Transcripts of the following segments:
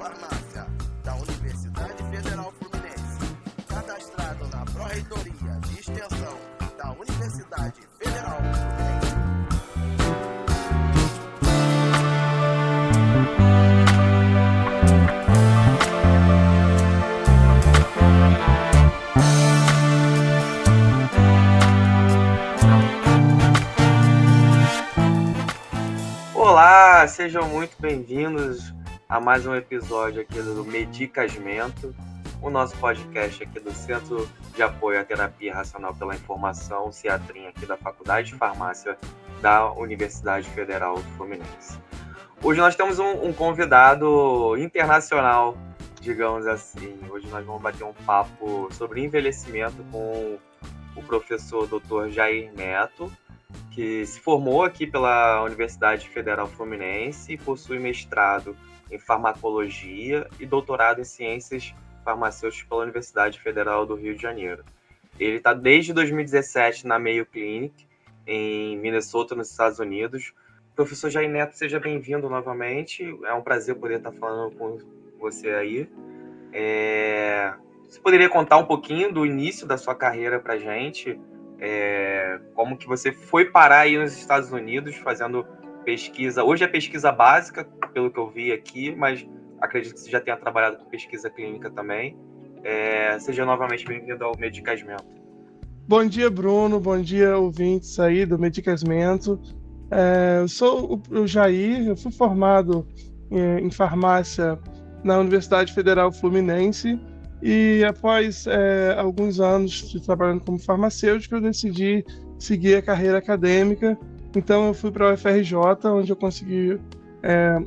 Farmácia da Universidade Federal Fluminense, cadastrado na Pró-Reitoria de Extensão da Universidade Federal Fluminense. Olá, sejam muito bem-vindos a mais um episódio aqui do Medicasmento, o nosso podcast aqui do Centro de Apoio à Terapia Racional pela Informação, CEATRIM, aqui da Faculdade de Farmácia da Universidade Federal Fluminense. Hoje nós temos um convidado internacional, digamos assim. Hoje nós vamos bater um papo sobre envelhecimento com o professor Dr. Jair Neto, que se formou aqui pela Universidade Federal Fluminense e possui mestrado em farmacologia e doutorado em ciências farmacêuticas pela Universidade Federal do Rio de Janeiro. Ele está desde 2017 na Mayo Clinic, em Minnesota, nos Estados Unidos. Professor Jair Neto, seja bem-vindo novamente. É um prazer poder estar falando com você aí. Você poderia contar um pouquinho do início da sua carreira para a gente? Como que você foi parar aí nos Estados Unidos fazendo pesquisa? Hoje é pesquisa básica, pelo que eu vi aqui, mas acredito que você já tenha trabalhado com pesquisa clínica também. Seja novamente bem-vindo ao Medicasmento. Bom dia, Bruno. Bom dia, ouvintes aí do Medicasmento. Eu sou o Jair, eu fui formado em farmácia na Universidade Federal Fluminense e após alguns anos de trabalhando como farmacêutico, eu decidi seguir a carreira acadêmica. Então eu fui para a UFRJ, onde eu consegui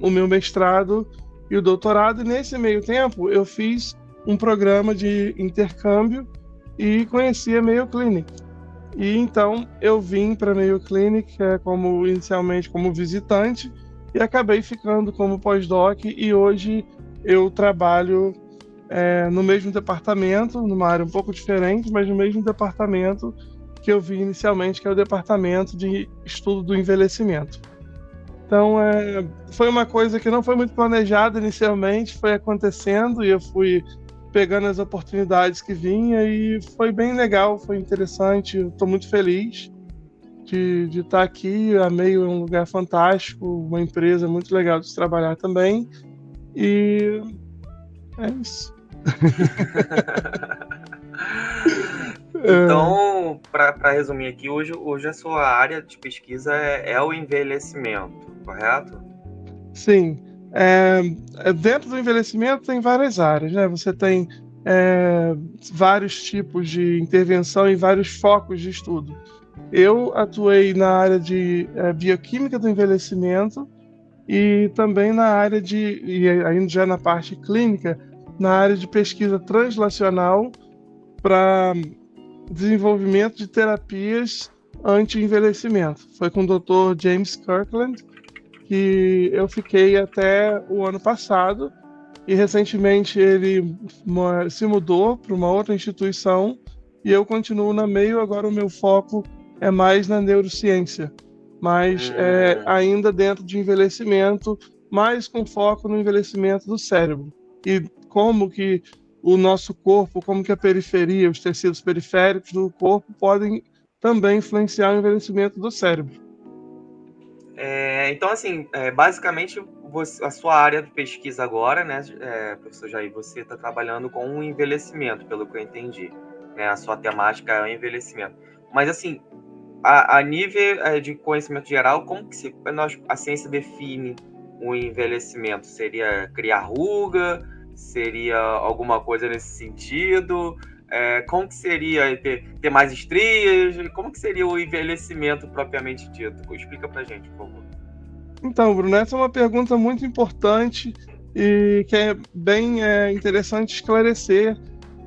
o meu mestrado e o doutorado. E nesse meio tempo eu fiz um programa de intercâmbio e conheci a Mayo Clinic. E então eu vim para a Mayo Clinic inicialmente como visitante e acabei ficando como pós-doc, e hoje eu trabalho no mesmo departamento, numa área um pouco diferente, mas no mesmo departamento que eu vi inicialmente, que é o departamento de estudo do envelhecimento. Então, foi uma coisa que não foi muito planejada inicialmente, foi acontecendo e eu fui pegando as oportunidades que vinha e foi bem legal, foi interessante. Eu estou muito feliz de estar aqui. A Mayo é um lugar fantástico, uma empresa muito legal de se trabalhar também, e é isso. Então, para resumir aqui, hoje a sua área de pesquisa é o envelhecimento, correto? Sim. Dentro do envelhecimento tem várias áreas, né? Você tem vários tipos de intervenção e vários focos de estudo. Eu atuei na área de bioquímica do envelhecimento e também na área e ainda já na parte clínica, na área de pesquisa translacional para desenvolvimento de terapias anti-envelhecimento. Foi com o Dr. James Kirkland que eu fiquei até o ano passado, e recentemente ele se mudou para uma outra instituição e eu continuo na Mayo. Agora o meu foco é mais na neurociência, mas ainda dentro de envelhecimento, mais com foco no envelhecimento do cérebro e como que o nosso corpo, como que a periferia, os tecidos periféricos do corpo podem também influenciar o envelhecimento do cérebro. Então, assim, basicamente, a sua área de pesquisa agora, né, professor Jair, você está trabalhando com o envelhecimento, pelo que eu entendi, né? A sua temática é o envelhecimento. Mas, assim, a nível de conhecimento geral, como que a ciência define o envelhecimento? Seria criar ruga? Seria alguma coisa nesse sentido? Como que seria ter mais estrias? Como que seria o envelhecimento propriamente dito? Explica pra gente, por favor. Então, Bruno, essa é uma pergunta muito importante e que é bem interessante esclarecer,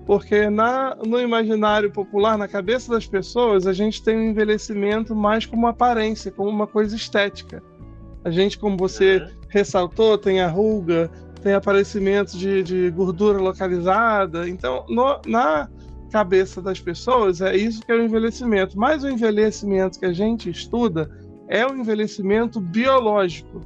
porque no imaginário popular, na cabeça das pessoas, a gente tem o envelhecimento mais como aparência, como uma coisa estética. A gente, como você ressaltou, tem a ruga, tem aparecimento de gordura localizada. Então, na cabeça das pessoas, é isso que é o envelhecimento. Mas o envelhecimento que a gente estuda é o envelhecimento biológico,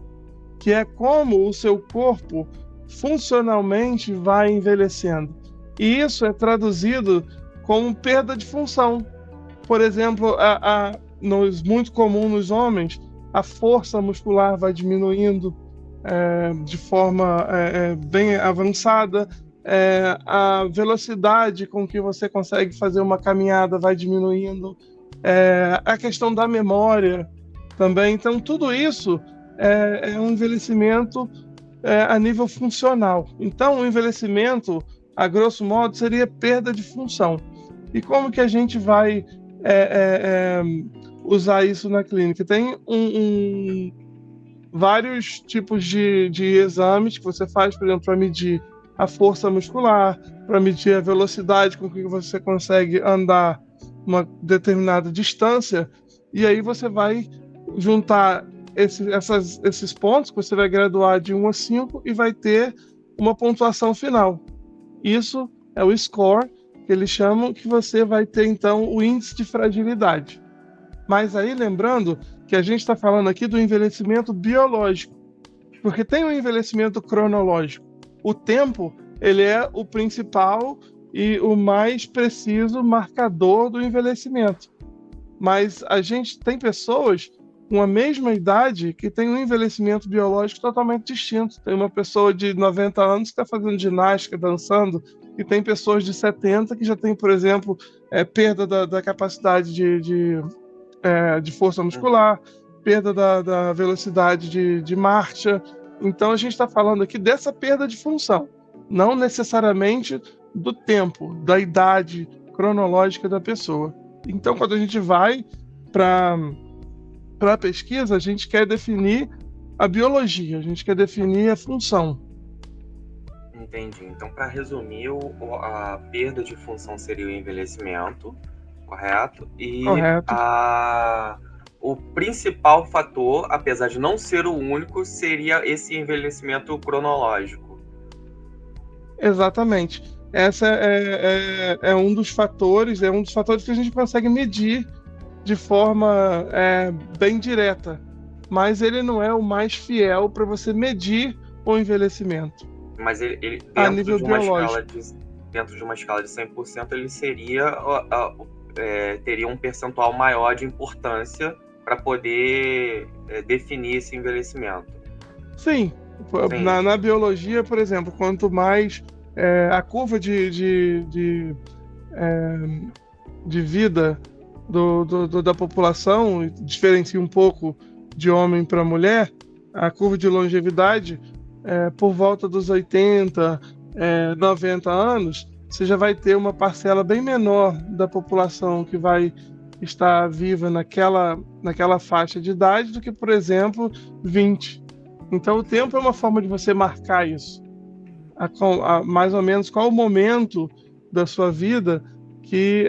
que é como o seu corpo funcionalmente vai envelhecendo. E isso é traduzido como perda de função. Por exemplo, muito comum nos homens, a força muscular vai diminuindo de forma bem avançada, a velocidade com que você consegue fazer uma caminhada vai diminuindo, a questão da memória também. Então, tudo isso é um envelhecimento a nível funcional. Então, o envelhecimento, a grosso modo, seria perda de função. E como que a gente vai usar isso na clínica? Tem vários tipos de exames que você faz, por exemplo, para medir a força muscular, para medir a velocidade com que você consegue andar uma determinada distância, e aí você vai juntar esses pontos, que você vai graduar de 1 a 5 e vai ter uma pontuação final. Isso é o score, que eles chamam, que você vai ter, então, o índice de fragilidade. Mas aí, lembrando que a gente está falando aqui do envelhecimento biológico, porque tem o envelhecimento cronológico. O tempo, ele é o principal e o mais preciso marcador do envelhecimento. Mas a gente tem pessoas com a mesma idade que tem um envelhecimento biológico totalmente distinto. Tem uma pessoa de 90 anos que está fazendo ginástica, dançando, e tem pessoas de 70 que já tem, por exemplo, perda da capacidade de força muscular, perda da velocidade de marcha. Então a gente está falando aqui dessa perda de função, não necessariamente do tempo, da idade cronológica da pessoa. Então, quando a gente vai para a pesquisa, a gente quer definir a biologia, a gente quer definir a função. Entendi. Então, para resumir, a perda de função seria o envelhecimento, correto? E Correto. O principal fator, apesar de não ser o único, seria esse envelhecimento cronológico. Exatamente. Essa é um dos fatores que a gente consegue medir de forma bem direta, mas ele não é o mais fiel para você medir o envelhecimento. Mas ele a nível biológico. Dentro de uma escala de 100%, ele teria um percentual maior de importância para poder definir esse envelhecimento. Sim. Na biologia, por exemplo, quanto mais a curva de vida da população diferencia um pouco de homem para mulher, a curva de longevidade, por volta dos 80, 90 anos, você já vai ter uma parcela bem menor da população que vai estar viva naquela faixa de idade do que, por exemplo, 20. Então, o tempo é uma forma de você marcar isso. Mais ou menos qual o momento da sua vida que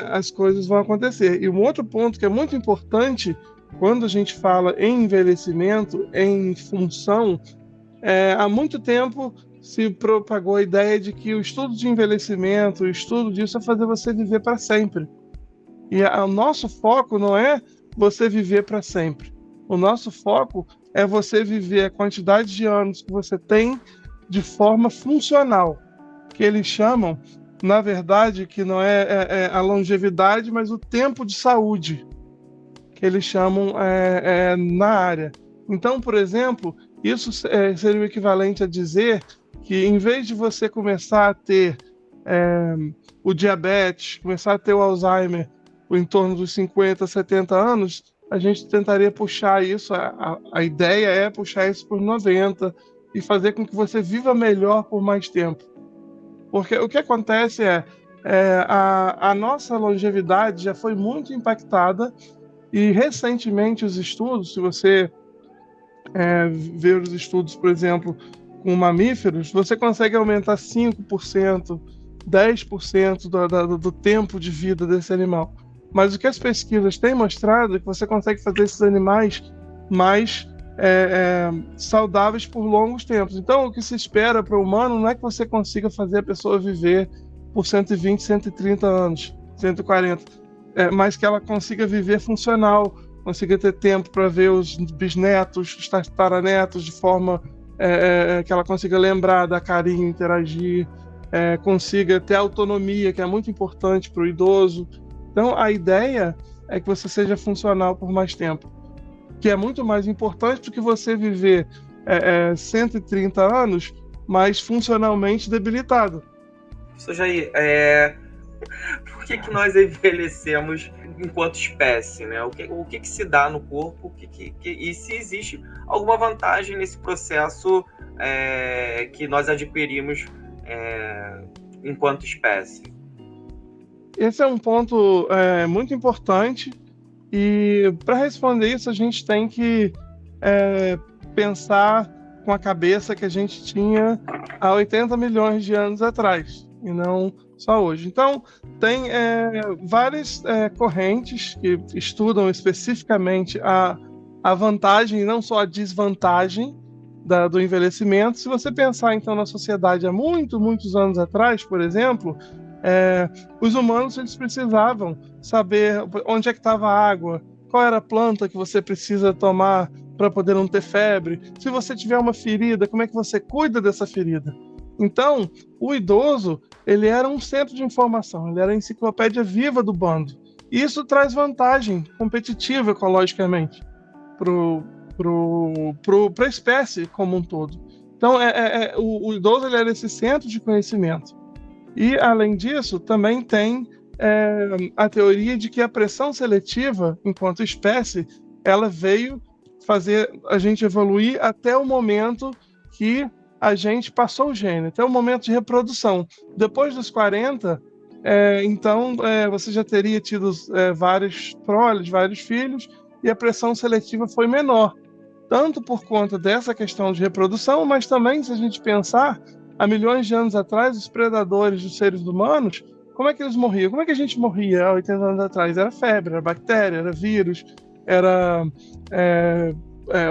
as coisas vão acontecer. E um outro ponto que é muito importante quando a gente fala em envelhecimento, em função, há muito tempo se propagou a ideia de que o estudo de envelhecimento, o estudo disso é fazer você viver para sempre. E o nosso foco não é você viver para sempre. O nosso foco é você viver a quantidade de anos que você tem de forma funcional, que eles chamam, na verdade, que não é a longevidade, mas o tempo de saúde, que eles chamam na área. Então, por exemplo, isso seria o equivalente a dizer que, em vez de você começar a ter o diabetes, começar a ter o Alzheimer em torno dos 50, 70 anos, a gente tentaria puxar isso, a ideia é puxar isso por 90 e fazer com que você viva melhor por mais tempo. Porque o que acontece a nossa longevidade já foi muito impactada e, recentemente, os estudos, se você ver os estudos, por exemplo, com mamíferos, você consegue aumentar 5%, 10% do tempo de vida desse animal. Mas o que as pesquisas têm mostrado é que você consegue fazer esses animais mais saudáveis por longos tempos. Então, o que se espera para o humano não é que você consiga fazer a pessoa viver por 120, 130 anos, 140, mas que ela consiga viver funcional, consiga ter tempo para ver os bisnetos, os tataranetos de forma que ela consiga lembrar, dar carinho, interagir, consiga ter autonomia, que é muito importante para o idoso. Então, a ideia é que você seja funcional por mais tempo, que é muito mais importante do que você viver 130 anos, mas funcionalmente debilitado. Professor Jair, por que nós envelhecemos enquanto espécie, né? O que se dá no corpo e se existe alguma vantagem nesse processo que nós adquirimos enquanto espécie? Esse é um ponto muito importante, e para responder isso a gente tem que pensar com a cabeça que a gente tinha há 80 milhões de anos atrás, e não só hoje. Então, tem várias correntes que estudam especificamente a vantagem e não só a desvantagem do envelhecimento. Se você pensar, então, na sociedade há muitos anos atrás, por exemplo, os humanos eles precisavam saber onde é que estava a água, qual era a planta que você precisa tomar para poder não ter febre. Se você tiver uma ferida, como é que você cuida dessa ferida? Então, o idoso, ele era um centro de informação, ele era a enciclopédia viva do bando. E isso traz vantagem competitiva, ecologicamente, para a espécie como um todo. Então, o idoso ele era esse centro de conhecimento. E, além disso, também tem a teoria de que a pressão seletiva, enquanto espécie, ela veio fazer a gente evoluir até o momento que a gente passou o gene, até o momento de reprodução. Depois dos 40, então, você já teria tido vários proles, vários filhos, e a pressão seletiva foi menor, tanto por conta dessa questão de reprodução, mas também, se a gente pensar, há milhões de anos atrás, os predadores dos seres humanos, como é que eles morriam? Como é que a gente morria há 80 anos atrás? Era febre, era bactéria, era vírus, era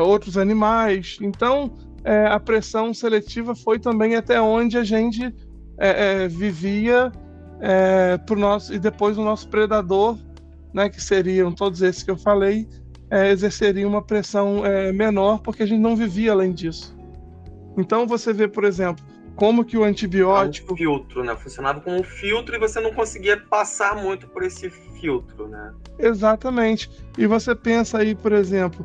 outros animais. Então, a pressão seletiva foi também até onde a gente vivia e depois o nosso predador, né, que seriam todos esses que eu falei, exerceria uma pressão menor, porque a gente não vivia além disso. Então você vê, por exemplo, como que o antibiótico... Um filtro, né? Funcionava como um filtro e você não conseguia passar muito por esse filtro, né? Exatamente. E você pensa aí, por exemplo,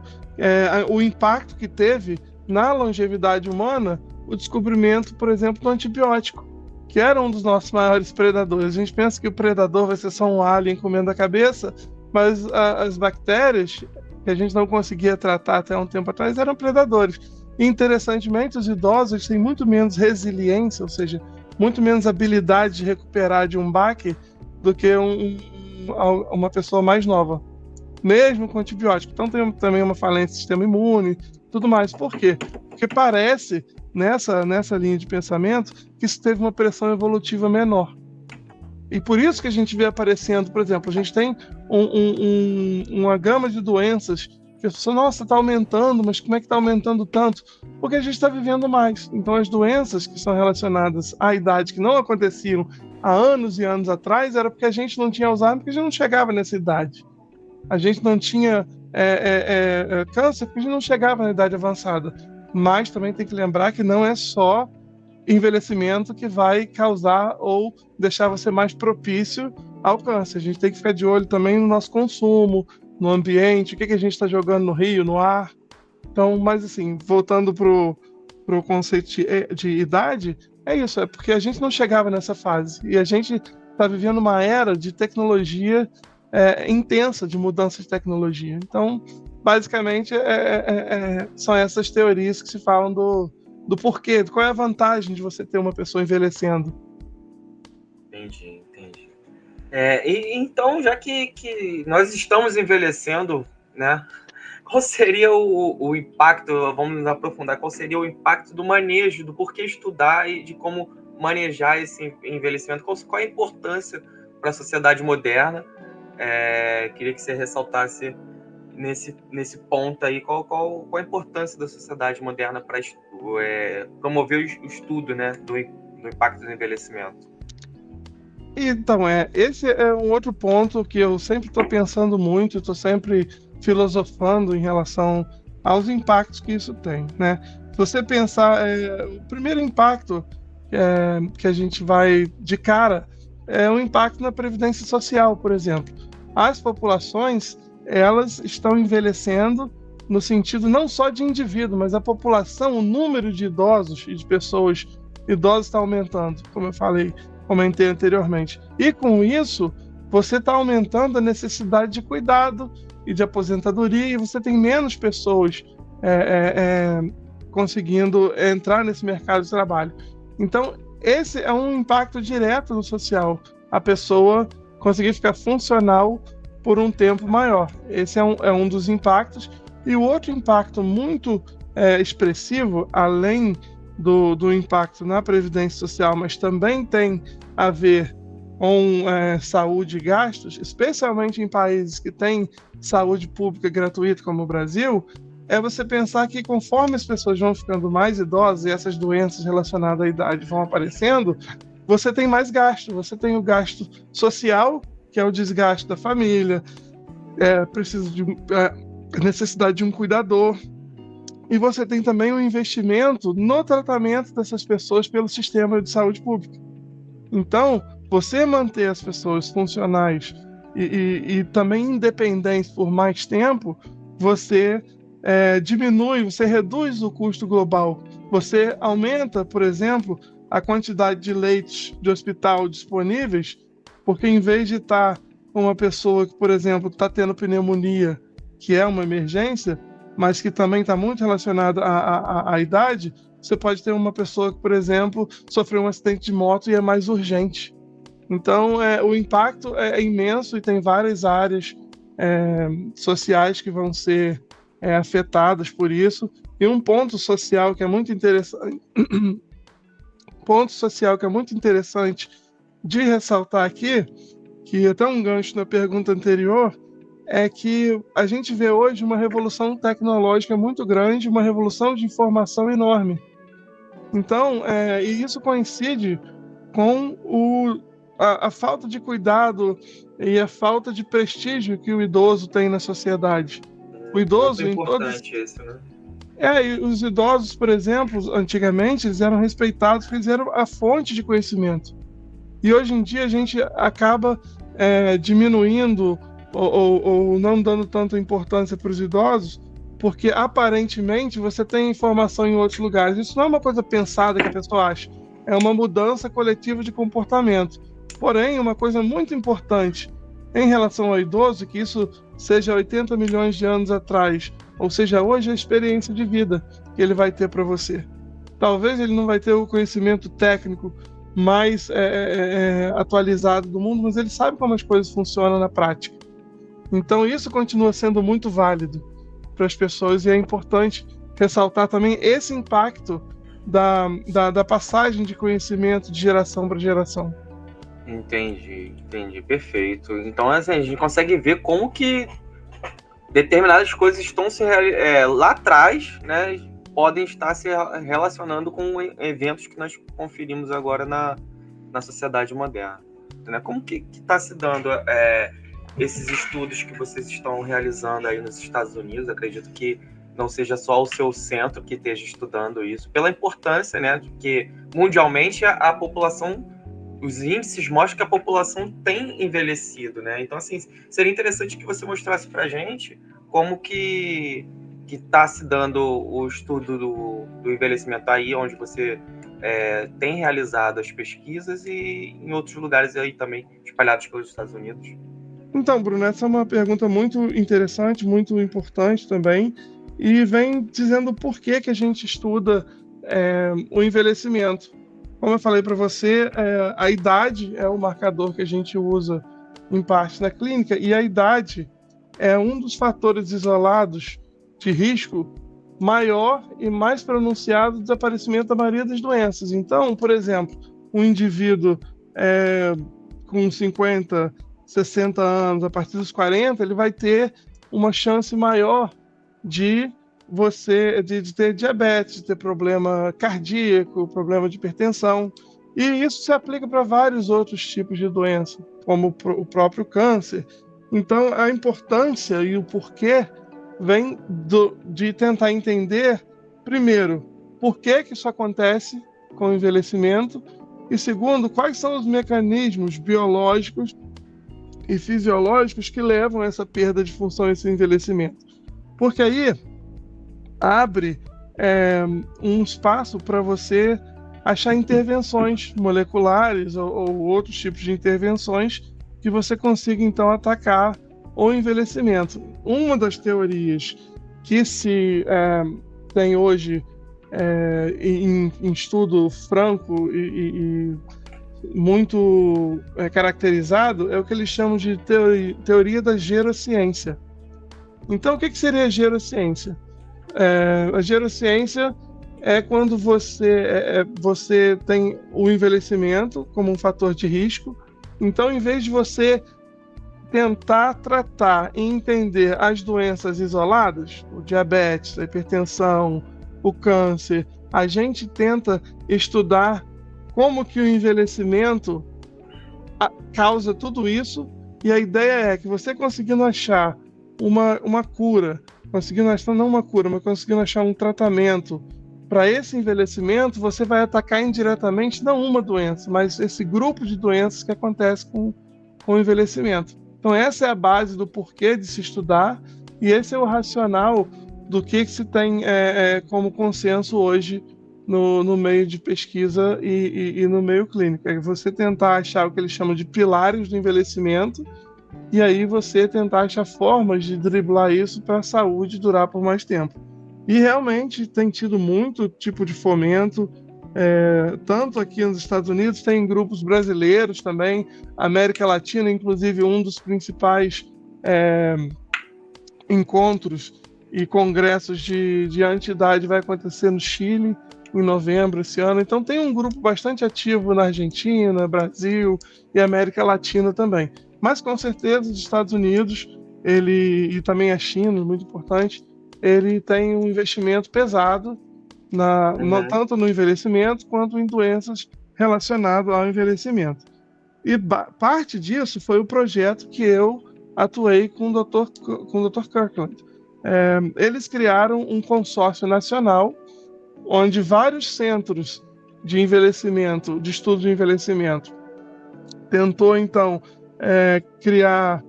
o impacto que teve na longevidade humana o descobrimento, por exemplo, do antibiótico, que era um dos nossos maiores predadores. A gente pensa que o predador vai ser só um alien comendo a cabeça, mas as bactérias, que a gente não conseguia tratar até um tempo atrás, eram predadores. E, interessantemente, os idosos têm muito menos resiliência, ou seja, muito menos habilidade de recuperar de um baque do que uma pessoa mais nova, mesmo com antibiótico. Então tem também uma falência do sistema imune, tudo mais. Por quê? Porque parece, nessa linha de pensamento, que isso teve uma pressão evolutiva menor. E por isso que a gente vê aparecendo, por exemplo, a gente tem uma gama de doenças que a pessoa, nossa, está aumentando, mas como é que está aumentando tanto? Porque a gente está vivendo mais. Então as doenças que são relacionadas à idade, que não aconteciam há anos e anos atrás, era porque a gente não tinha Alzheimer, porque a gente não chegava nessa idade. A gente não tinha câncer, porque a gente não chegava na idade avançada. Mas também tem que lembrar que não é só envelhecimento que vai causar ou deixar você mais propício ao câncer. A gente tem que ficar de olho também no nosso consumo, no ambiente, o que a gente está jogando no rio, no ar. Então, mas assim, voltando pro conceito de idade, é isso, é porque a gente não chegava nessa fase. E a gente está vivendo uma era de tecnologia intensa, de mudança de tecnologia. Então, basicamente, são essas teorias que se falam do porquê, qual é a vantagem de você ter uma pessoa envelhecendo. Entendi. Então, já que nós estamos envelhecendo, né, qual seria o impacto, vamos nos aprofundar, qual seria o impacto do manejo, do porquê estudar e de como manejar esse envelhecimento, qual a importância para a sociedade moderna? Queria que você ressaltasse nesse ponto aí, qual a importância da sociedade moderna para promover o estudo, né, do impacto do envelhecimento. Então, esse é um outro ponto que eu sempre estou pensando muito, estou sempre filosofando em relação aos impactos que isso tem, né? você pensar, o primeiro impacto que a gente vai de cara é um impacto na previdência social, por exemplo. As populações, elas estão envelhecendo no sentido não só de indivíduo, mas a população, o número de idosos e de pessoas idosas está aumentando, como eu comentei anteriormente. E com isso, você está aumentando a necessidade de cuidado e de aposentadoria, e você tem menos pessoas conseguindo entrar nesse mercado de trabalho. Então, esse é um impacto direto no social, a pessoa conseguir ficar funcional por um tempo maior. Esse é um dos impactos. E o outro impacto muito expressivo, além do impacto na previdência social, mas também tem a ver com saúde e gastos, especialmente em países que têm saúde pública gratuita, como o Brasil, é você pensar que conforme as pessoas vão ficando mais idosas e essas doenças relacionadas à idade vão aparecendo, você tem mais gasto. Você tem o gasto social, que é o desgaste da família, necessidade de um cuidador, e você tem também o investimento no tratamento dessas pessoas pelo sistema de saúde pública. Então, você manter as pessoas funcionais e também independentes por mais tempo, você você reduz o custo global. Você aumenta, por exemplo, a quantidade de leitos de hospital disponíveis, porque em vez de estar com uma pessoa que, por exemplo, está tendo pneumonia, que é uma emergência, mas que também está muito relacionada à idade, você pode ter uma pessoa que, por exemplo, sofreu um acidente de moto e é mais urgente. Então, o impacto é imenso e tem várias áreas sociais que vão ser afetadas por isso. E um ponto social que é muito interessante, de ressaltar aqui, que até um gancho na pergunta anterior, é que a gente vê hoje uma revolução tecnológica muito grande, uma revolução de informação enorme. Então, e isso coincide com a falta de cuidado e a falta de prestígio que o idoso tem na sociedade. O idoso muito importante isso, né? E os idosos, por exemplo, antigamente, eles eram respeitados porque eles eram a fonte de conhecimento. E hoje em dia a gente acaba diminuindo ou não dando tanta importância para os idosos, porque aparentemente você tem informação em outros lugares. Isso não é uma coisa pensada que a pessoa acha, é uma mudança coletiva de comportamento. Porém, uma coisa muito importante em relação ao idoso, que isso seja 80 milhões de anos atrás, ou seja, hoje, a experiência de vida que ele vai ter para você. Talvez ele não vai ter o conhecimento técnico mais atualizado do mundo, mas ele sabe como as coisas funcionam na prática. Então isso continua sendo muito válido para as pessoas, e é importante ressaltar também esse impacto da passagem de conhecimento de geração para geração. Entendi, perfeito. Então, assim, a gente consegue ver como que determinadas coisas estão lá atrás, né, podem estar se relacionando com eventos que nós conferimos agora na sociedade moderna, né? Como que está se dando esses estudos que vocês estão realizando aí nos Estados Unidos? Acredito que não seja só o seu centro que esteja estudando isso, pela importância, né, de que mundialmente a população, os índices mostram que a população tem envelhecido, né? Então, assim, seria interessante que você mostrasse para a gente como que está se dando o estudo do envelhecimento aí, onde você tem realizado as pesquisas, e em outros lugares aí também espalhados pelos Estados Unidos. Então, Bruno, essa é uma pergunta muito interessante, muito importante também, e vem dizendo por que a gente estuda o envelhecimento. Como eu falei para você, a idade é o marcador que a gente usa em parte na clínica, e a idade é um dos fatores isolados de risco maior e mais pronunciado do desaparecimento da maioria das doenças. Então, por exemplo, um indivíduo com 50, 60 anos, a partir dos 40, ele vai ter uma chance maior de ter diabetes, de ter problema cardíaco, problema de hipertensão. E isso se aplica para vários outros tipos de doença, como o próprio câncer. Então, a importância e o porquê vem de tentar entender, primeiro, por que isso acontece com o envelhecimento, e segundo, quais são os mecanismos biológicos e fisiológicos que levam a essa perda de função, esse envelhecimento. Porque aí abre um espaço para você achar intervenções moleculares ou outros tipos de intervenções que você consiga, então, atacar o envelhecimento. Uma das teorias que se tem hoje em estudo franco e muito caracterizado é o que eles chamam de teoria da gerociência. Então, o que seria a gerociência? A gerociência é quando você tem o envelhecimento como um fator de risco. Então, em vez de você tentar tratar e entender as doenças isoladas, o diabetes, a hipertensão, o câncer, a gente tenta estudar como que o envelhecimento causa tudo isso, e a ideia é que você conseguindo achar uma cura, conseguindo achar, não uma cura, mas conseguindo achar um tratamento para esse envelhecimento, você vai atacar indiretamente não uma doença, mas esse grupo de doenças que acontece com o envelhecimento. Então essa é a base do porquê de se estudar, e esse é o racional do que se tem como consenso hoje no meio de pesquisa e no meio clínico. É você tentar achar o que eles chamam de pilares do envelhecimento, e aí você tentar achar formas de driblar isso para a saúde durar por mais tempo. E realmente tem tido muito tipo de fomento, tanto aqui nos Estados Unidos, tem grupos brasileiros também, América Latina, inclusive um dos principais encontros e congressos de anti-idade vai acontecer no Chile, em novembro esse ano. Então tem um grupo bastante ativo na Argentina, Brasil e América Latina também. Mas com certeza os Estados Unidos, e também a China, muito importante, ele tem um investimento pesado tanto no envelhecimento quanto em doenças relacionadas ao envelhecimento. E parte disso foi o projeto que eu atuei com o Dr. Kirkland. Eles criaram um consórcio nacional onde vários centros de envelhecimento, de estudo de envelhecimento, tentou então criar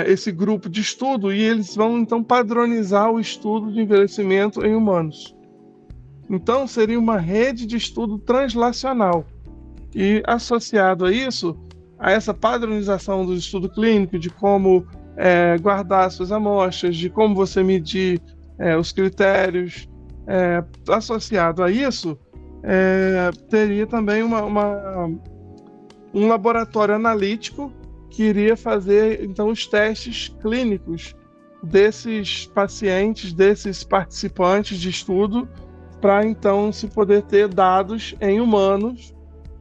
esse grupo de estudo, e eles vão então padronizar o estudo de envelhecimento em humanos. Então seria uma rede de estudo translacional, e associado a isso, a essa padronização do estudo clínico, de como guardar suas amostras, de como você medir os critérios, associado a isso, teria também um laboratório analítico que iria fazer então os testes clínicos desses pacientes, desses participantes de estudo, para então se poder ter dados em humanos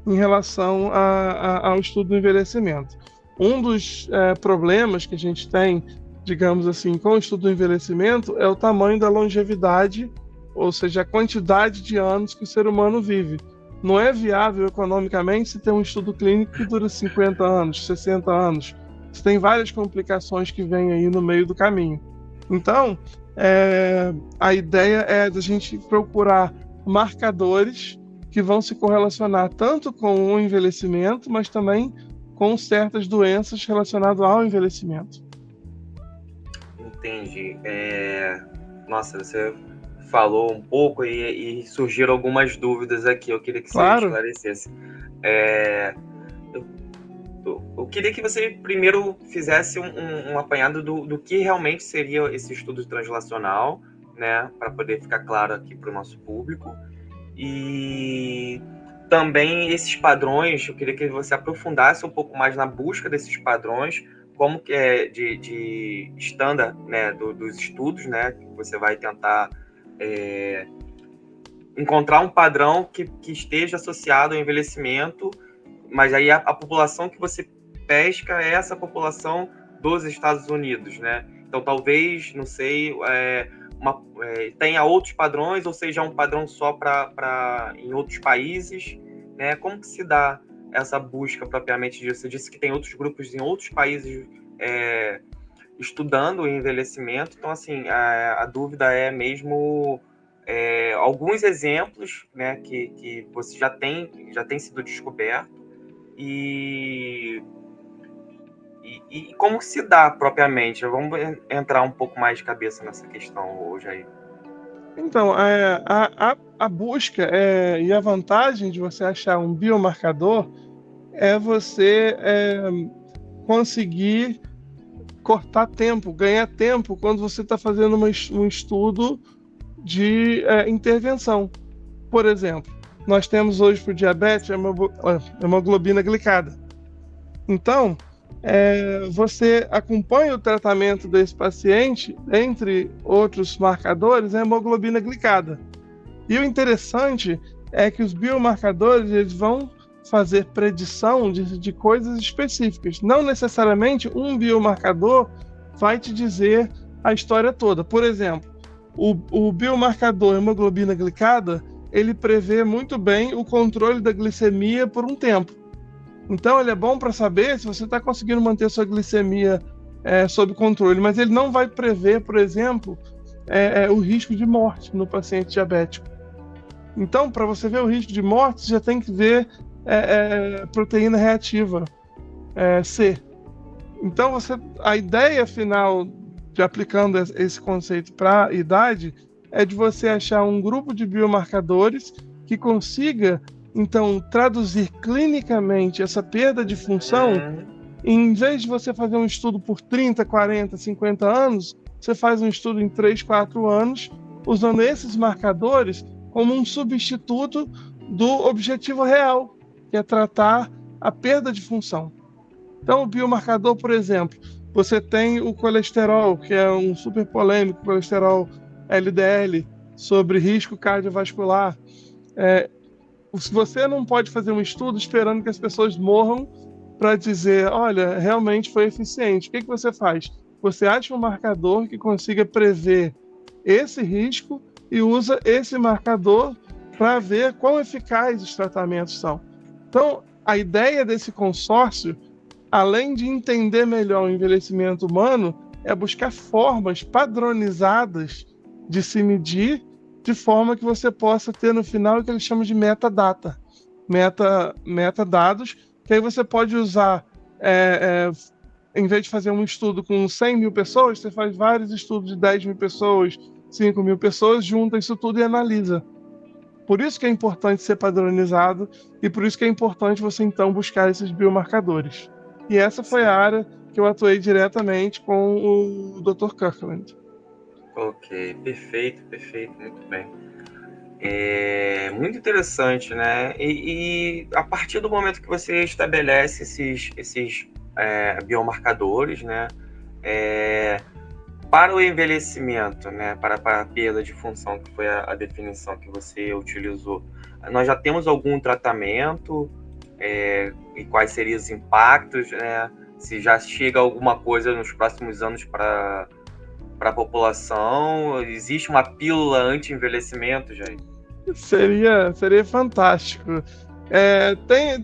em relação ao estudo do envelhecimento. Um dos problemas que a gente tem, digamos assim, com o estudo do envelhecimento é o tamanho da longevidade, ou seja, a quantidade de anos que o ser humano vive. Não é viável economicamente se tem um estudo clínico que dura 50 anos, 60 anos. Você tem várias complicações que vêm aí no meio do caminho. Então, a ideia é da gente procurar marcadores que vão se correlacionar tanto com o envelhecimento, mas também com certas doenças relacionadas ao envelhecimento. Entendi. Nossa, você falou um pouco e surgiram algumas dúvidas aqui. Eu queria que você esclarecesse. Eu queria que você primeiro fizesse um apanhado do que realmente seria esse estudo translacional, né, para poder ficar claro aqui para o nosso público. E também esses padrões, eu queria que você aprofundasse um pouco mais na busca desses padrões, como que é de standard, né, dos estudos, né, que você vai tentar encontrar um padrão que esteja associado ao envelhecimento, mas aí a população que você pesca é essa população dos Estados Unidos, né? Então talvez, não sei, tenha outros padrões, ou seja, um padrão só para em outros países, né? Como que se dá essa busca propriamente disso? Você disse que tem outros grupos em outros países estudando o envelhecimento, então assim, a dúvida é mesmo alguns exemplos, né, que você já tem sido descoberto e como se dá propriamente. Vamos entrar um pouco mais de cabeça nessa questão hoje aí. Então, a busca e a vantagem de você achar um biomarcador é você conseguir cortar tempo, ganhar tempo quando você está fazendo um estudo de intervenção. Por exemplo, nós temos hoje para o diabetes a hemoglobina glicada. Então, você acompanha o tratamento desse paciente, entre outros marcadores, a hemoglobina glicada. E o interessante é que os biomarcadores eles vão fazer predição de coisas específicas. Não necessariamente um biomarcador vai te dizer a história toda. Por exemplo, o biomarcador hemoglobina glicada, ele prevê muito bem o controle da glicemia por um tempo. Então, ele é bom para saber se você está conseguindo manter sua glicemia sob controle, mas ele não vai prever, por exemplo, o risco de morte no paciente diabético. Então, para você ver o risco de morte, você já tem que ver proteína reativa, C. Então, a ideia final de aplicando esse conceito para a idade é de você achar um grupo de biomarcadores que consiga, então, traduzir clinicamente essa perda de função. Em vez de você fazer um estudo por 30, 40, 50 anos, você faz um estudo em 3, 4 anos, usando esses marcadores como um substituto do objetivo real, que é tratar a perda de função. Então, o biomarcador, por exemplo, você tem o colesterol, que é um super polêmico, colesterol LDL, sobre risco cardiovascular. Você não pode fazer um estudo esperando que as pessoas morram para dizer, olha, realmente foi eficiente. O que você faz? Você acha um marcador que consiga prever esse risco e usa esse marcador para ver quão eficazes os tratamentos são. Então, a ideia desse consórcio, além de entender melhor o envelhecimento humano, é buscar formas padronizadas de se medir, de forma que você possa ter no final o que eles chamam de metadata. Metadados, que aí você pode usar, em vez de fazer um estudo com 100 mil pessoas, você faz vários estudos de 10 mil pessoas, 5 mil pessoas, junta isso tudo e analisa. Por isso que é importante ser padronizado e por isso que é importante você, então, buscar esses biomarcadores. E essa foi a área que eu atuei diretamente com o Dr. Kirkland. Ok, perfeito, muito bem. Muito interessante, né? E a partir do momento que você estabelece esses biomarcadores, né? Para o envelhecimento, né? Para a perda de função, que foi a definição que você utilizou, nós já temos algum tratamento? E quais seriam os impactos, né? Se já chega alguma coisa nos próximos anos para a população? Existe uma pílula anti-envelhecimento, Jair? Seria fantástico.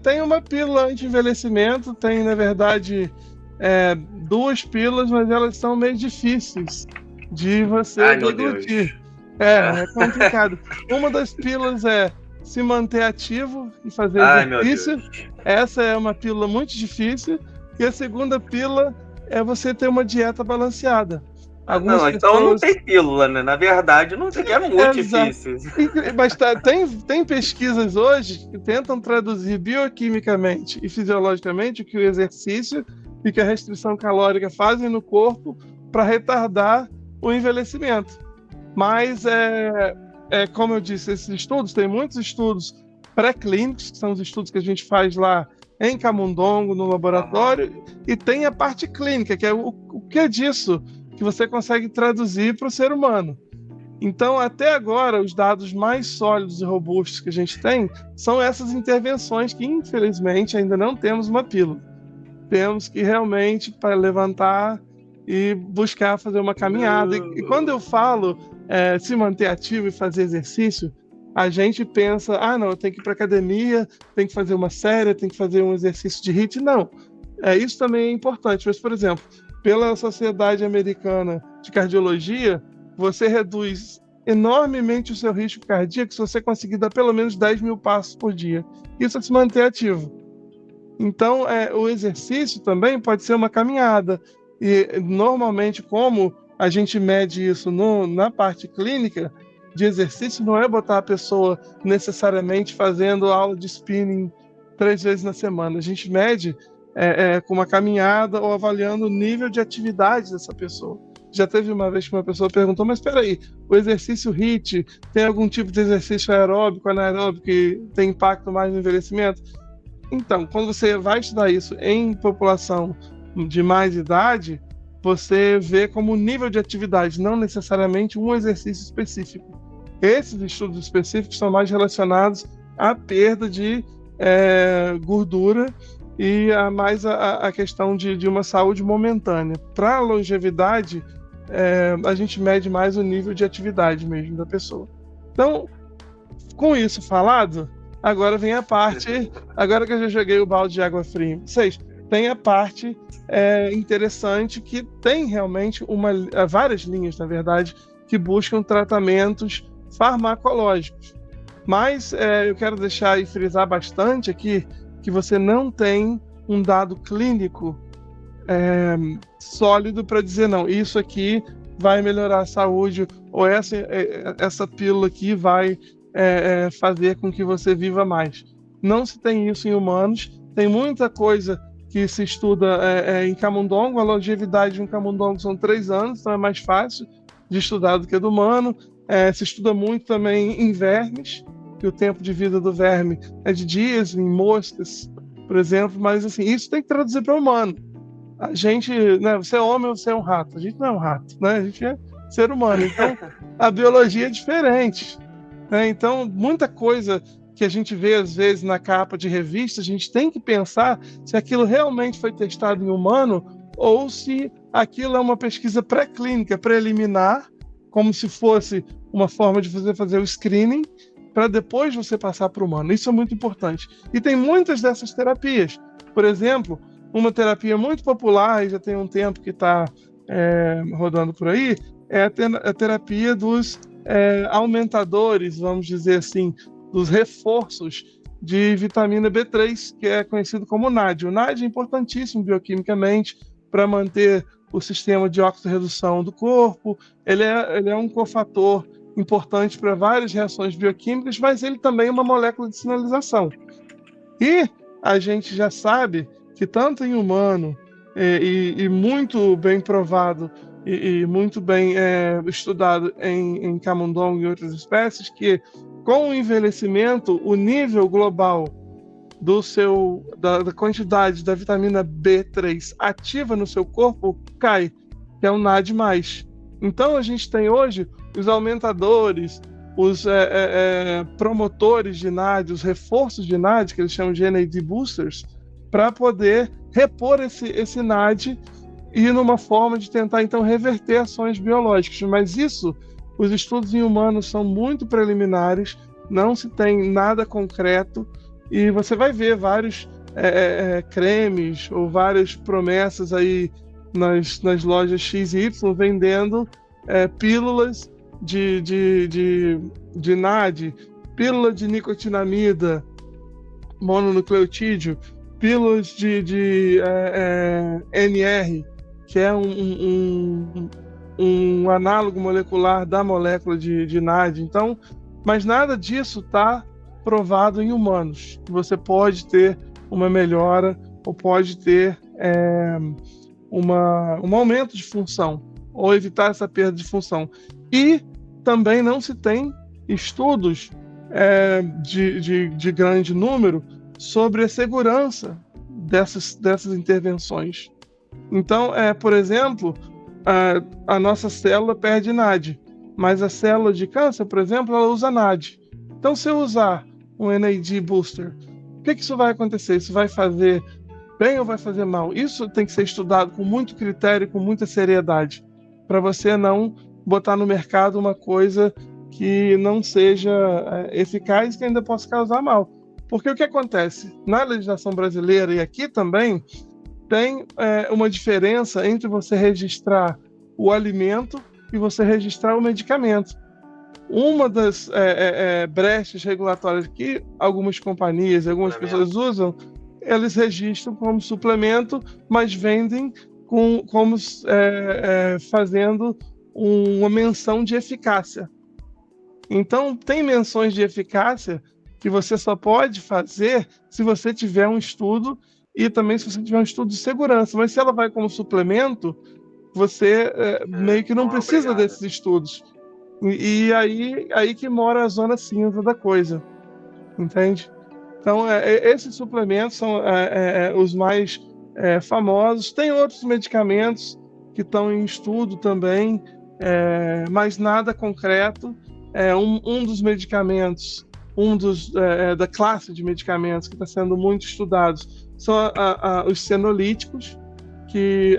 Tem uma pílula anti-envelhecimento, tem, na verdade, 2 pílulas, mas elas são meio difíceis de você deglutir. É complicado. Uma das pílulas é se manter ativo e fazer exercício. Essa é uma pílula muito difícil. E a segunda pílula é você ter uma dieta balanceada. Então não tem pílula, né? Na verdade, não é muito difícil. Mas tem pesquisas hoje que tentam traduzir bioquimicamente e fisiologicamente o que o exercício e que a restrição calórica fazem no corpo para retardar o envelhecimento. Mas, como eu disse, esses estudos, tem muitos estudos pré-clínicos, que são os estudos que a gente faz lá em Camundongo, no laboratório, e tem a parte clínica, que é o que é disso que você consegue traduzir para o ser humano. Então, até agora, os dados mais sólidos e robustos que a gente tem são essas intervenções que, infelizmente, ainda não temos uma pílula. Temos que realmente para levantar e buscar fazer uma caminhada. E quando eu falo se manter ativo e fazer exercício, a gente pensa, não, eu tenho que ir para academia, tenho que fazer uma série, tenho que fazer um exercício de HIIT. Não, isso também é importante. Mas, por exemplo, pela Sociedade Americana de Cardiologia, você reduz enormemente o seu risco cardíaco se você conseguir dar pelo menos 10 mil passos por dia. Isso é se manter ativo. Então, o exercício também pode ser uma caminhada. E, normalmente, como a gente mede isso na parte clínica de exercício, não é botar a pessoa necessariamente fazendo aula de spinning 3 vezes na semana. A gente mede com uma caminhada ou avaliando o nível de atividade dessa pessoa. Já teve uma vez que uma pessoa perguntou, mas espera aí, o exercício HIIT tem algum tipo de exercício aeróbico, anaeróbico que tem impacto mais no envelhecimento? Então, quando você vai estudar isso em população de mais idade, você vê como nível de atividade, não necessariamente um exercício específico. Esses estudos específicos são mais relacionados à perda de gordura e mais a questão de uma saúde momentânea. Para a longevidade, a gente mede mais o nível de atividade mesmo da pessoa. Então, com isso falado, agora vem a parte, agora que eu já joguei o balde de água fria, vocês, tem a parte interessante que tem realmente várias linhas, na verdade, que buscam tratamentos farmacológicos. Mas eu quero deixar e frisar bastante aqui que você não tem um dado clínico sólido para dizer, não, isso aqui vai melhorar a saúde, ou essa pílula aqui vai fazer com que você viva mais. Não se tem isso em humanos, tem muita coisa que se estuda em camundongo, a longevidade de um camundongo são 3 anos, então é mais fácil de estudar do que do humano. Se estuda muito também em vermes, que o tempo de vida do verme é de dias, em moscas, por exemplo, mas assim, isso tem que traduzir para o humano. A gente, né, você é homem ou você é um rato? A gente não é um rato, né? A gente é ser humano, então a biologia é diferente. Então, muita coisa que a gente vê, às vezes, na capa de revista, a gente tem que pensar se aquilo realmente foi testado em humano ou se aquilo é uma pesquisa pré-clínica, preliminar, como se fosse uma forma de você fazer o screening para depois você passar para o humano. Isso é muito importante. E tem muitas dessas terapias. Por exemplo, uma terapia muito popular, e já tem um tempo que está rodando por aí, é a terapia dos aumentadores, vamos dizer assim, dos reforços de vitamina B3, que é conhecido como NAD. O NAD é importantíssimo bioquimicamente para manter o sistema de oxirredução do corpo. Ele é um cofator importante para várias reações bioquímicas, mas ele também é uma molécula de sinalização. E a gente já sabe que tanto em humano e muito bem provado e muito bem estudado em camundongo e outras espécies, que com o envelhecimento, o nível global da quantidade da vitamina B3 ativa no seu corpo cai, que é o NAD+. Então a gente tem hoje os aumentadores, os promotores de NAD, os reforços de NAD, que eles chamam de NAD boosters, para poder repor esse NAD e numa forma de tentar, então, reverter ações biológicas. Mas isso, os estudos em humanos são muito preliminares, não se tem nada concreto, e você vai ver vários cremes ou várias promessas aí nas lojas X e Y vendendo pílulas de NAD, pílula de nicotinamida, mononucleotídeo, pílulas de NR, que é um análogo molecular da molécula de NAD. Então, mas nada disso está provado em humanos. Você pode ter uma melhora ou pode ter um aumento de função ou evitar essa perda de função. E também não se tem estudos de grande número sobre a segurança dessas intervenções. Então, por exemplo, a nossa célula perde NAD, mas a célula de câncer, por exemplo, ela usa NAD. Então, se eu usar um NAD booster, o que isso vai acontecer? Isso vai fazer bem ou vai fazer mal? Isso tem que ser estudado com muito critério, com muita seriedade, para você não botar no mercado uma coisa que não seja eficaz, que ainda possa causar mal. Porque o que acontece? Na legislação brasileira e aqui também, tem uma diferença entre você registrar o alimento e você registrar o medicamento. uma das brechas regulatórias que algumas companhias, algumas pessoas usam, eles registram como suplemento, mas vendem como fazendo uma menção de eficácia. Então, tem menções de eficácia que você só pode fazer se você tiver um estudo e também se você tiver um estudo de segurança. Mas se ela vai como suplemento, você meio que não precisa desses estudos. E aí que mora a zona cinza da coisa, entende? Então, esses suplementos são os mais famosos. Tem outros medicamentos que estão em estudo também, mas nada concreto. Um dos medicamentos, da classe de medicamentos que está sendo muito estudados são os senolíticos, que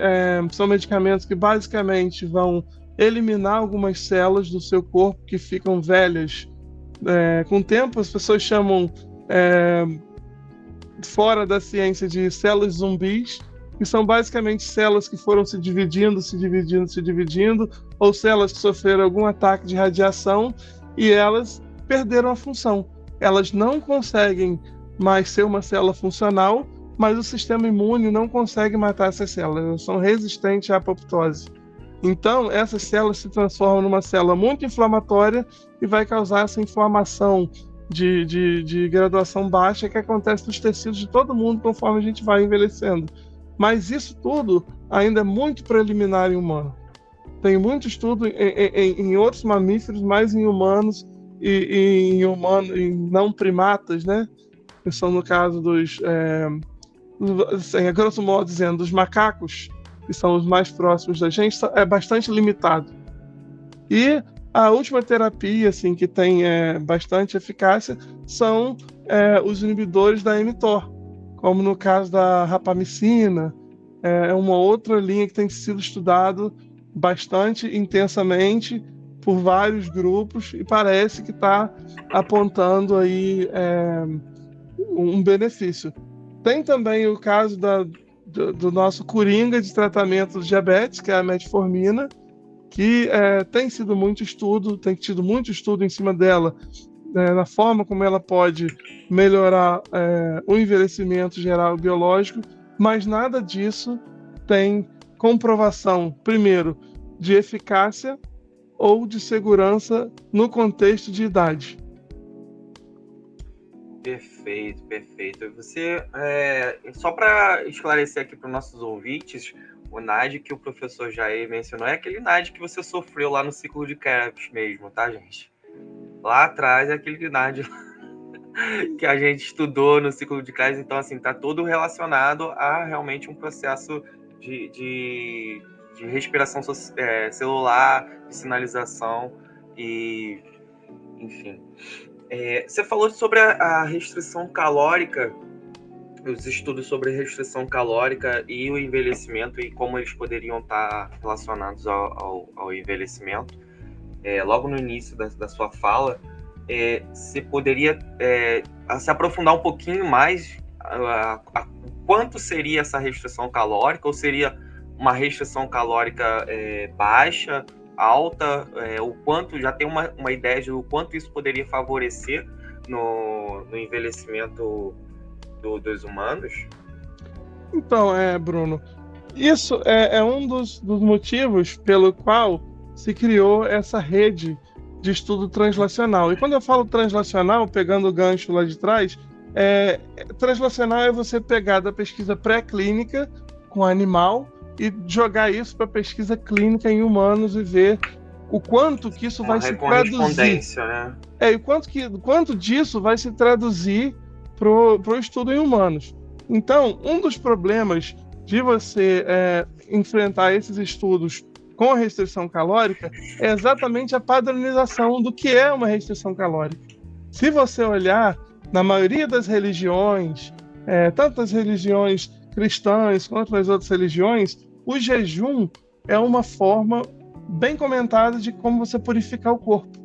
são medicamentos que basicamente vão eliminar algumas células do seu corpo que ficam velhas. Com o tempo, as pessoas chamam fora da ciência de células zumbis, que são basicamente células que foram se dividindo, ou células que sofreram algum ataque de radiação e elas perderam a função. Elas não conseguem mais ser uma célula funcional, mas o sistema imune não consegue matar essas células, elas são resistentes à apoptose. Então, essas células se transformam numa célula muito inflamatória e vai causar essa inflamação de graduação baixa que acontece nos tecidos de todo mundo conforme a gente vai envelhecendo. Mas isso tudo ainda é muito preliminar em humano. Tem muito estudo em outros mamíferos, mais em humanos e em não primatas, né? Que são, no caso dos, a grosso modo dizendo, dos macacos, que são os mais próximos da gente, é bastante limitado. E a última terapia assim, que tem bastante eficácia são os inibidores da mTOR, como no caso da rapamicina. É uma outra linha que tem sido estudado bastante intensamente por vários grupos e parece que está apontando aí um benefício. Tem também o caso do nosso coringa de tratamento de diabetes, que é a metformina, que tem tido muito estudo em cima dela, na forma como ela pode melhorar o envelhecimento geral biológico, mas nada disso tem comprovação, primeiro, de eficácia ou de segurança no contexto de idade. Perfeito, perfeito. Você, só para esclarecer aqui para os nossos ouvintes, o NAD que o professor Jair mencionou é aquele NAD que você sofreu lá no ciclo de Krebs mesmo, tá, gente? Lá atrás é aquele NAD que a gente estudou no ciclo de Krebs, então, assim, tá todo relacionado a realmente um processo de respiração celular, de sinalização e, enfim. Você falou sobre a restrição calórica, os estudos sobre restrição calórica e o envelhecimento e como eles poderiam estar relacionados ao envelhecimento. Logo no início da sua fala, você poderia se aprofundar um pouquinho mais a quanto seria essa restrição calórica, ou seria uma restrição calórica baixa, alta, o quanto, já tem uma ideia de o quanto isso poderia favorecer no envelhecimento dos humanos? Então, Bruno, isso é um dos motivos pelo qual se criou essa rede de estudo translacional. E quando eu falo translacional, pegando o gancho lá de trás, translacional é você pegar da pesquisa pré-clínica com animal e jogar isso para pesquisa clínica em humanos e ver o quanto que isso vai se traduzir. Né? E quanto disso vai se traduzir pro estudo em humanos. Então, um dos problemas de você enfrentar esses estudos com a restrição calórica é exatamente a padronização do que é uma restrição calórica. Se você olhar, na maioria das religiões, tanto as religiões cristãs quanto as outras religiões, o jejum é uma forma bem comentada de como você purificar o corpo.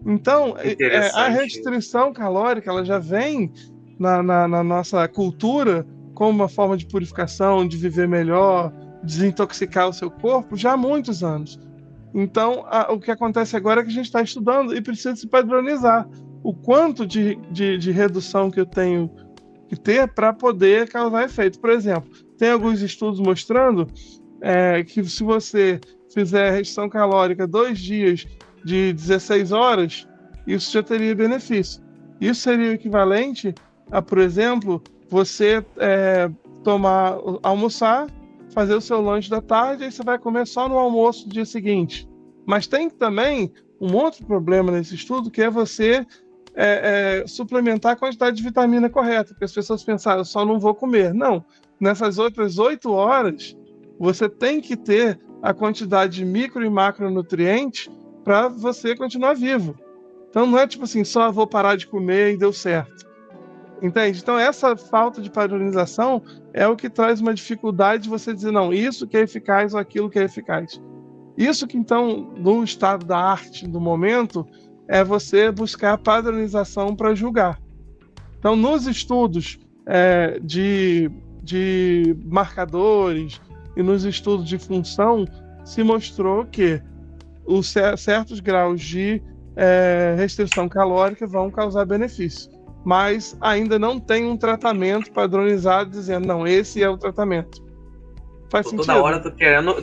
Então, a restrição calórica ela já vem na nossa cultura como uma forma de purificação, de viver melhor, desintoxicar o seu corpo já há muitos anos. Então, o que acontece agora é que a gente está estudando e precisa se padronizar o quanto de redução que eu tenho que ter para poder causar efeito. Por exemplo, tem alguns estudos mostrando que se você fizer restrição calórica 2 dias de 16 horas, isso já teria benefício. Isso seria o equivalente a, por exemplo, você almoçar, fazer o seu lanche da tarde, e você vai comer só no almoço do dia seguinte. Mas tem também um outro problema nesse estudo, que é você suplementar a quantidade de vitamina correta, porque as pessoas pensaram, eu só não vou comer. Não, nessas outras 8 horas, você tem que ter a quantidade de micro e macronutrientes para você continuar vivo. Então não é tipo assim, só vou parar de comer e deu certo. Entende? Então essa falta de padronização é o que traz uma dificuldade de você dizer, não, isso que é eficaz ou aquilo que é eficaz. Isso que então, no estado da arte do momento, é você buscar a padronização para julgar. Então, nos estudos de marcadores e nos estudos de função, se mostrou que os certos graus de restrição calórica vão causar benefício, mas ainda não tem um tratamento padronizado dizendo, não, esse é o tratamento. Faz sentido.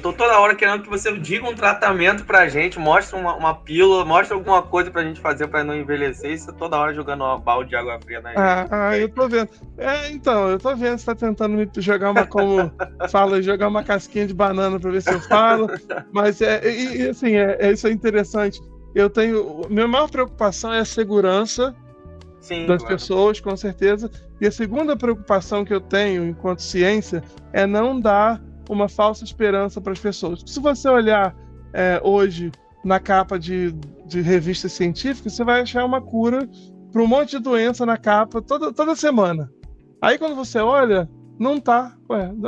Tô toda hora querendo que você diga um tratamento pra gente, mostre uma pílula, mostre alguma coisa pra gente fazer pra não envelhecer, e você toda hora jogando uma balde de água fria na gente. Eu tô vendo. Eu tô vendo que você tá tentando me jogar jogar uma casquinha de banana pra ver se eu falo, mas isso é interessante. Minha maior preocupação é a segurança das pessoas, com certeza, e a segunda preocupação que eu tenho enquanto ciência é não dar uma falsa esperança para as pessoas. Se você olhar hoje na capa de revistas científicas, você vai achar uma cura para um monte de doença na capa toda semana. Aí quando você olha, não tá.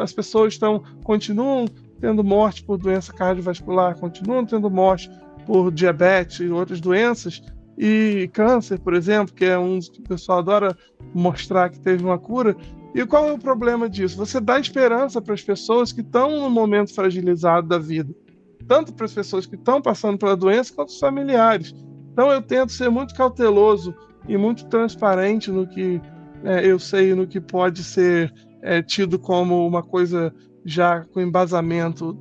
As pessoas continuam tendo morte por doença cardiovascular, continuam tendo morte por diabetes e outras doenças, e câncer, por exemplo, que é um que o pessoal adora mostrar que teve uma cura. E qual é o problema disso? Você dá esperança para as pessoas que estão num momento fragilizado da vida, tanto para as pessoas que estão passando pela doença, quanto os familiares. Então eu tento ser muito cauteloso e muito transparente no que eu sei, no que pode ser tido como uma coisa já com embasamento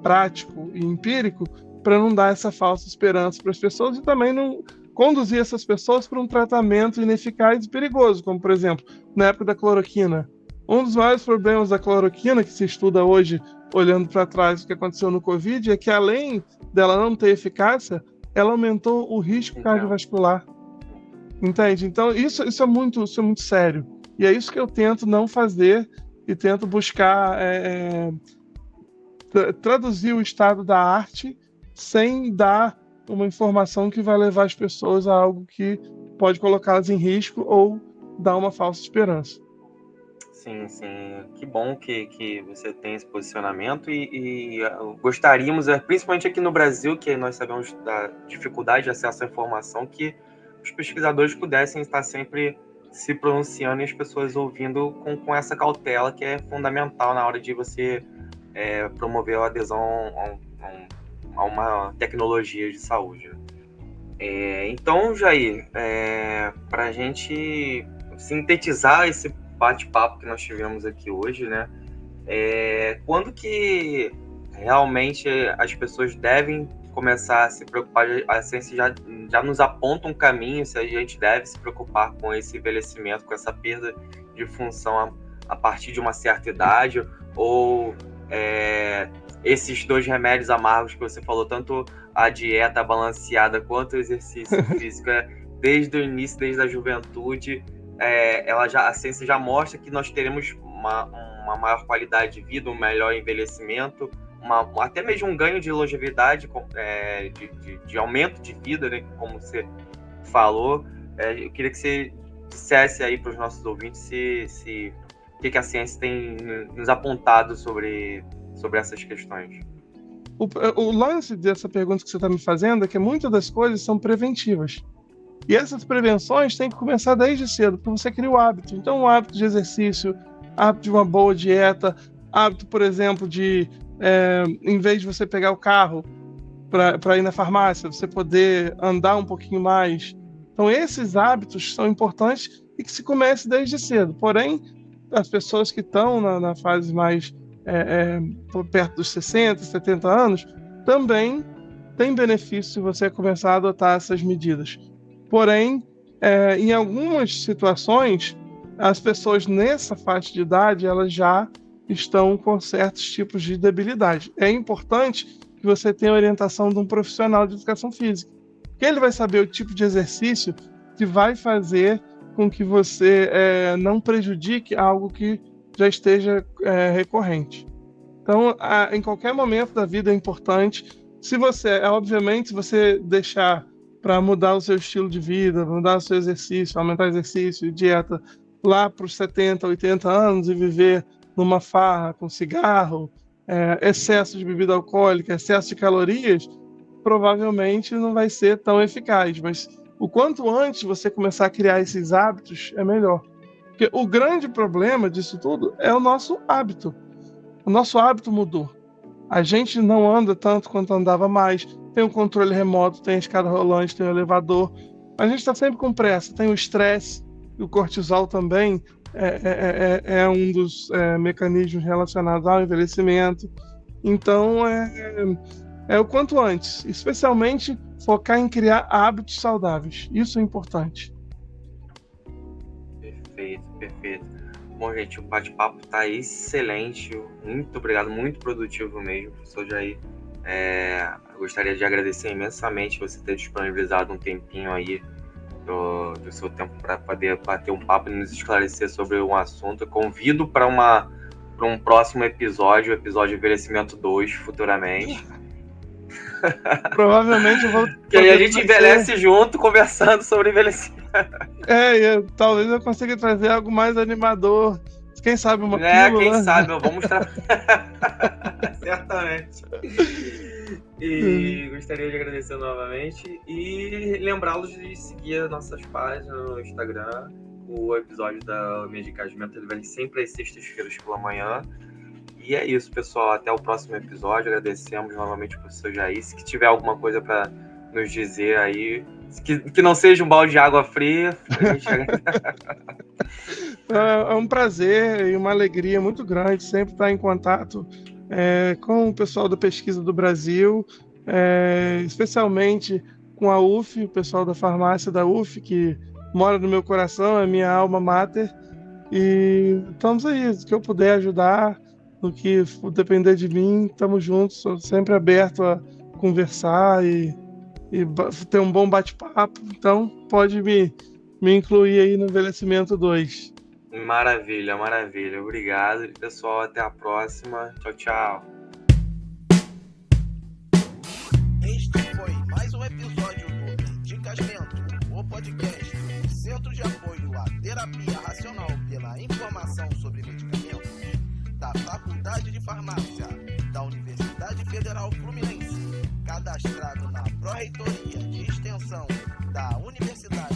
prático e empírico, para não dar essa falsa esperança para as pessoas e também não conduzir essas pessoas para um tratamento ineficaz e perigoso, como, por exemplo, na época da cloroquina. Um dos maiores problemas da cloroquina, que se estuda hoje, olhando para trás o que aconteceu no Covid, é que, além dela não ter eficácia, ela aumentou o risco cardiovascular. Entende? Então, isso é muito sério. E é isso que eu tento não fazer e tento buscar traduzir o estado da arte sem dar uma informação que vai levar as pessoas a algo que pode colocá-las em risco ou dar uma falsa esperança. Sim. Que bom que você tem esse posicionamento e gostaríamos, principalmente aqui no Brasil, que nós sabemos da dificuldade de acesso à informação, que os pesquisadores pudessem estar sempre se pronunciando e as pessoas ouvindo com essa cautela que é fundamental na hora de você promover a adesão a uma tecnologia de saúde. Então, Jair, para a gente sintetizar esse bate-papo que nós tivemos aqui hoje, né? Quando que realmente as pessoas devem começar a se preocupar? A ciência já nos aponta um caminho se a gente deve se preocupar com esse envelhecimento, com essa perda de função a partir de uma certa idade, ou esses 2 remédios amargos que você falou, tanto a dieta balanceada quanto o exercício físico, desde o início, desde a juventude, a ciência já mostra que nós teremos uma maior qualidade de vida, um melhor envelhecimento, até mesmo um ganho de longevidade, de aumento de vida, né, como você falou. Eu queria que você dissesse aí para os nossos ouvintes o que a ciência tem nos apontado sobre essas questões. O lance dessa pergunta que você está me fazendo é que muitas das coisas são preventivas. E essas prevenções têm que começar desde cedo, porque você cria o hábito. Então, o hábito de exercício, hábito de uma boa dieta, hábito, por exemplo, de, em vez de você pegar o carro para ir na farmácia, você poder andar um pouquinho mais. Então, esses hábitos são importantes e que se comece desde cedo. Porém, as pessoas que estão na fase mais perto dos 60, 70 anos, também tem benefício se você começar a adotar essas medidas. Porém, em algumas situações, as pessoas nessa faixa de idade, elas já estão com certos tipos de debilidade. É importante que você tenha a orientação de um profissional de educação física, porque ele vai saber o tipo de exercício que vai fazer com que você não prejudique algo que já esteja recorrente. Então, em qualquer momento da vida é importante. Se você, obviamente, se você deixar para mudar o seu estilo de vida, mudar o seu exercício, aumentar exercício e dieta lá para os 70, 80 anos e viver numa farra com cigarro, excesso de bebida alcoólica, excesso de calorias, provavelmente não vai ser tão eficaz. Mas o quanto antes você começar a criar esses hábitos, é melhor. Porque o grande problema disso tudo é o nosso hábito. O nosso hábito mudou. A gente não anda tanto quanto andava mais. Tem o controle remoto, tem a escada rolante, tem o elevador. A gente está sempre com pressa. Tem o estresse, e o cortisol também é um dos mecanismos relacionados ao envelhecimento. Então, é o quanto antes. Especialmente focar em criar hábitos saudáveis. Isso é importante. Perfeito. Bom, gente, o bate-papo está excelente. Muito obrigado, muito produtivo mesmo, professor Jair. Gostaria de agradecer imensamente você ter disponibilizado um tempinho aí do seu tempo para poder bater um papo e nos esclarecer sobre um assunto. Eu convido para um próximo episódio, o episódio Envelhecimento 2, futuramente. Provavelmente eu vou... Que aí a gente envelhece junto, conversando sobre envelhecimento. Talvez eu consiga trazer algo mais animador. Quem sabe uma pílula. Quem sabe, vamos certamente. E gostaria de agradecer novamente e lembrá-los de seguir as nossas páginas no Instagram. O episódio da Medicamento ele vem sempre às sextas-feiras pela manhã. E é isso, pessoal. Até o próximo episódio. Agradecemos novamente ao professor Jair. Se tiver alguma coisa para nos dizer aí, que não seja um balde de água fria. É um prazer e uma alegria muito grande sempre estar em contato com o pessoal da pesquisa do Brasil, especialmente com a UF, o pessoal da farmácia da UF, que mora no meu coração, é minha alma mater. E estamos aí, se eu puder ajudar, no que depender de mim, estamos juntos, sou sempre aberto a conversar e ter um bom bate-papo. Então pode me incluir aí no Envelhecimento 2. Maravilha. Obrigado, pessoal. Até a próxima. Tchau. Este foi mais um episódio do Medicamento, o podcast do Centro de Apoio à Terapia Racional pela Informação sobre Medicamentos da Faculdade de Farmácia da Universidade Federal Fluminense, cadastrado na Pró-Reitoria de Extensão da Universidade